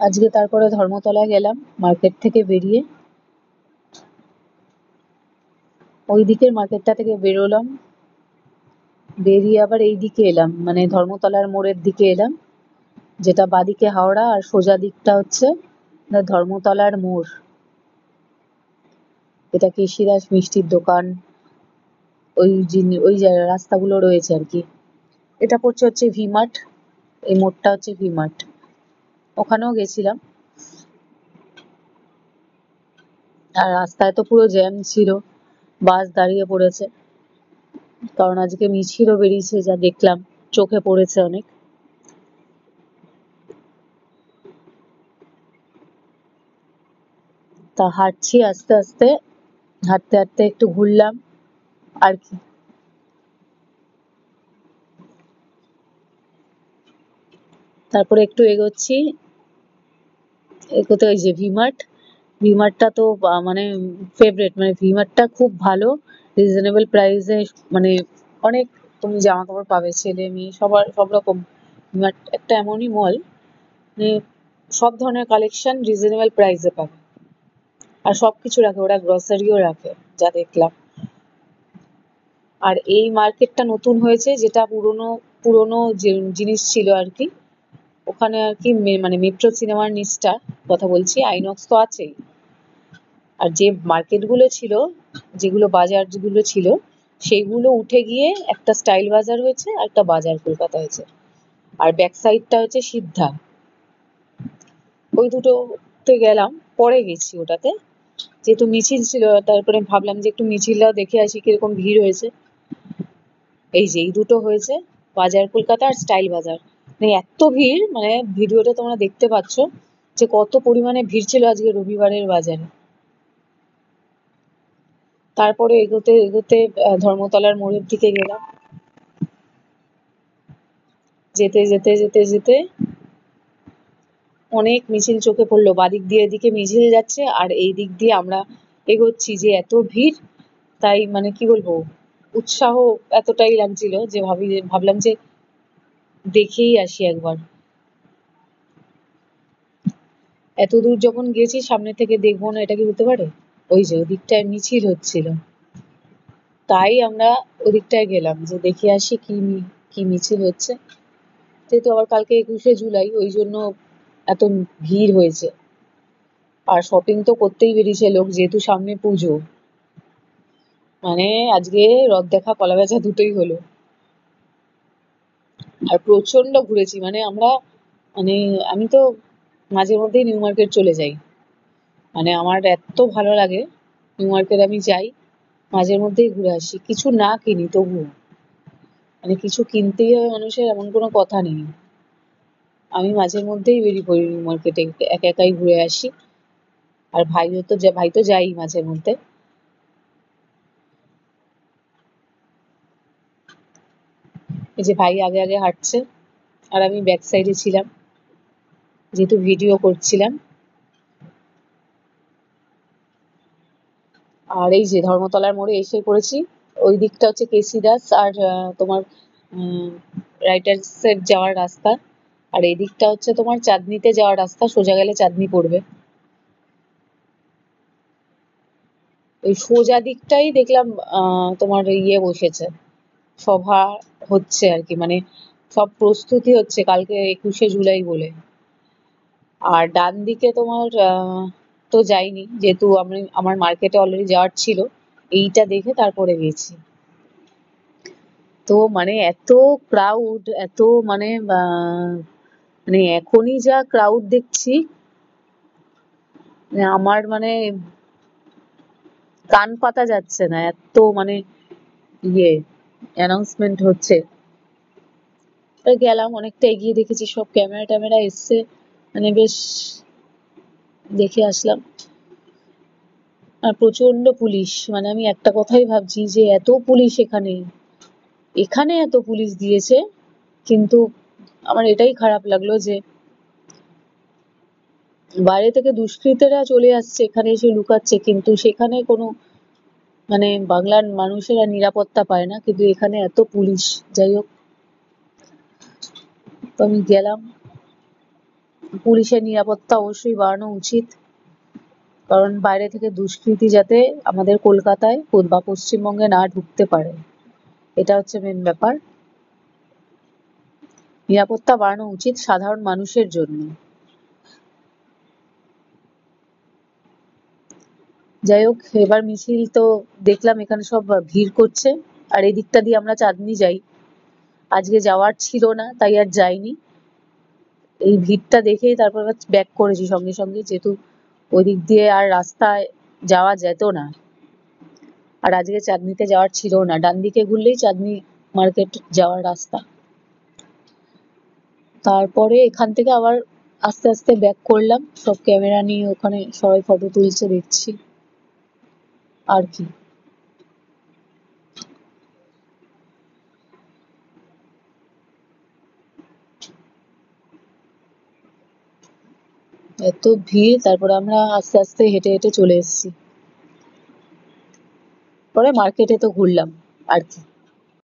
আজকে তারপরে ধর্মতলায় গেলাম মার্কেট থেকে বেরিয়ে, ওই দিকের মার্কেটটা থেকে বেরোলাম, বেরিয়ে আবার এই দিকে এলাম, মানে ধর্মতলার মোড়ের দিকে এলাম, যেটা বাদিকে হাওড়া আর সোজা দিকটা হচ্ছে ধর্মতলার মোড়। এটা কৃষিরাজ মিষ্টির দোকান, ওই রাস্তাগুলো রয়েছে আর কি। এটা পড়ছে হচ্ছে ভি-মার্ট, এই মোড়টা হচ্ছে ভি-মার্ট, ওখানেও গেছিলাম। আর রাস্তায় তো পুরো জ্যাম ছিল, বাস দাঁড়িয়ে পড়েছে, কারণ আজকে মিছিলও বেরিয়েছে, যা দেখলাম চোখে পড়েছে অনেক। তা হাঁটছি আস্তে আস্তে, হাঁটতে হাঁটতে একটু ঘুরলাম আর কি। তারপরে একটু এগোচ্ছি, এগোতে ওই যে ভি-মার্ট, ভি-মার্টটা তো মানে ফেভারিট, মানে ভি-মার্টটা খুব ভালো, রিজনেবল প্রাইসে, মানে অনেক তুমি জামা কাপড় পাবে, ছেলে মেয়ে সবার সব রকম। ভি-মার্ট একটা এমনই মল, মানে সব ধরনের কালেকশন রিজনেবল প্রাইসে পাবে, আর সবকিছু রাখে, ওরা গ্রসারিও রাখে যা দেখলাম। আর এই মার্কেটটা নতুন হয়েছে, যেটা পুরনো পুরনো যে জিনিস ছিল আর কি, ওখানে আর কি মানে মেট্রো সিনেমার নিচটা কথা বলছি, আইনক্স তো আছেই। আর যে মার্কেট গুলো ছিল, যেগুলো বাজার যেগুলো ছিল, সেগুলো উঠে গিয়ে একটা স্টাইল বাজার হয়েছে আর একটা বাজার কলকাতা হয়েছে। আর ব্যাক সাইডটা হচ্ছে সিদ্ধা। ওই দুটোতে গেলাম, পরে গেছি ওটাতে, যেহেতু মিছিল ছিল, তারপরে ভাবলাম যে একটু মিছিলটাও দেখে আসি কিরকম ভিড় হয়েছে। এই যে এই দুটো হয়েছে, বাজার কলকাতা আর স্টাইল বাজার। মানে এত ভিড়, মানে ভিডিওটা তোমরা দেখতে পাচ্ছ যে কত পরিমাণে ভিড় ছিল আজকে রবিবারের বাজারে। তারপরে এগোতে এগোতে ধর্মতলার মোড়ের দিকে গেলাম, যেতে যেতে যেতে যেতে অনেক মিছিল চোখে পড়লো, বাদিক দিয়ে এদিকে মিছিল যাচ্ছে আর এই দিক দিয়ে আমরা এগোচ্ছি, যে এত ভিড়, তাই মানে কি বলবো, উৎসাহ এতটাই লাগছিল যে ভাবলাম যে দেখেই আসি একবার। এত দূর যখন গেছি, সামনে থেকে দেখবো না, এটা কি হতে পারে? ওই যে ওদিকটায় মিছিল হচ্ছিল, তাই আমরা ওদিকটায় গেলাম যে দেখে আসি কি মিছিল হচ্ছে। যেহেতু আবার কালকে 21শে জুলাই, ওই জন্য এত ভিড় হয়েছে। আর শপিং তো করতেই বেরিয়েছে লোক, যেহেতু সামনে পুজো, মানে আজকে রথ দেখা কলা বেচা দুটোই হলো। আর প্রচন্ড ঘুরেছি, মানে আমরা, মানে আমি তো মাঝে মধ্যেই নিউ মার্কেট চলে যাই, মানে আমার এত ভালো লাগে নিউ মার্কেট, আমি যাই মাঝে মধ্যেই ঘুরে আসি, কিছু না কিনি তবুও, মানে কিছু কিনতেই হবে মানুষের এমন কোনো কথা নেই, আমি মাঝে মধ্যেই বেরিয়ে পড়ি নিউ মার্কেটে, একা একাই ঘুরে আসি। আর ভাই তো যাই মাঝে মধ্যে। এই যে ভাই আগে আগে হাঁটছে, আর আমি ব্যাক সাইডে ছিলাম, যেহেতু ভিডিও করছিলাম। আর এই যে ধর্মতলার মোড়ে এসে পড়েছি, ওই দিকটা হচ্ছে কেসি দাস আর তোমার রাইটার্সের যাওয়ার রাস্তা, আর এই দিকটা হচ্ছে তোমার চাঁদনিতে যাওয়ার রাস্তা, সোজা গেলে চাঁদনি পড়বে। ওই সোজা দিকটাই দেখলাম তোমার ইয়ে বসেছে, সভা হচ্ছে আর কি, মানে সব প্রস্তুতি হচ্ছে কালকে 21শে জুলাই বলে। আর ডান দিকে তোমার তো যাইনি, যেহেতু আমার মার্কেটে অলরেডি যাওয়ার ছিল, এইটা দেখে তারপরে গেছি। তো মানে এত ক্রাউড, এত মানে মানে এখনই যা ক্রাউড দেখছি, মানে আমার মানে কান পাতা যাচ্ছে না, এত মানে ইয়ে অ্যানাউন্সমেন্ট হচ্ছে। গেলাম, অনেকটা এগিয়ে দেখেছি সব ক্যামেরা ট্যামেরা এসছে, মানে বেশ দেখে আসলাম। আর প্রচন্ড পুলিশ, মানে আমি একটা কথাই ভাবছি যে এত পুলিশ এখানে, এখানে এত পুলিশ দিয়েছে, কিন্তু আমার এটাই খারাপ লাগলো যে বাইরে থেকে দুষ্কৃতীরা চলে আসছে এখানে এসে লুকাচ্ছে, কিন্তু সেখানে কোনো, মানে বাংলার মানুষেরা নিরাপত্তা পায় না, কিন্তু এখানে এত পুলিশ। যাই হোক, তো আমি গেলাম, পুলিশের নিরাপত্তা অবশ্যই বাড়ানো উচিত, কারণ বাইরে থেকে দুষ্কৃতী যাতে আমাদের কলকাতায় বা পশ্চিমবঙ্গে না ঢুকতে পারে, এটা হচ্ছে মেন ব্যাপার। নিরাপত্তা বাড়ানো উচিত সাধারণ মানুষের জন্য। যাই হোক, এবার মিছিল তো দেখলাম এখানে সব ভিড় করছে, আর এদিকটা দিয়ে আমরা চাঁদনি যাই। আজকে যাওয়ার ছিল না, তাই আর যাইনি। এই ভিড়টা দেখেই তারপর ব্যাক করেছি সঙ্গে সঙ্গে, যেহেতু ওই দিক দিয়ে আর রাস্তায় যাওয়া যেত না। আর আজকে চাঁদনিতে যাওয়ার ছিল না, ডান দিকে ঘুরলেই চাঁদনি মার্কেট যাওয়ার রাস্তা। তারপরে এখান থেকে আবার আস্তে আস্তে ব্যাক করলাম, সব ক্যামেরা নিয়ে ওখানে সবাই ফটো তুলছে দেখছি আর কি। এত ভিড়, তারপরে আমরা আস্তে আস্তে হেঁটে হেঁটে চলে এসেছি। পরে মার্কেটে তো ঘুরলাম আর কি।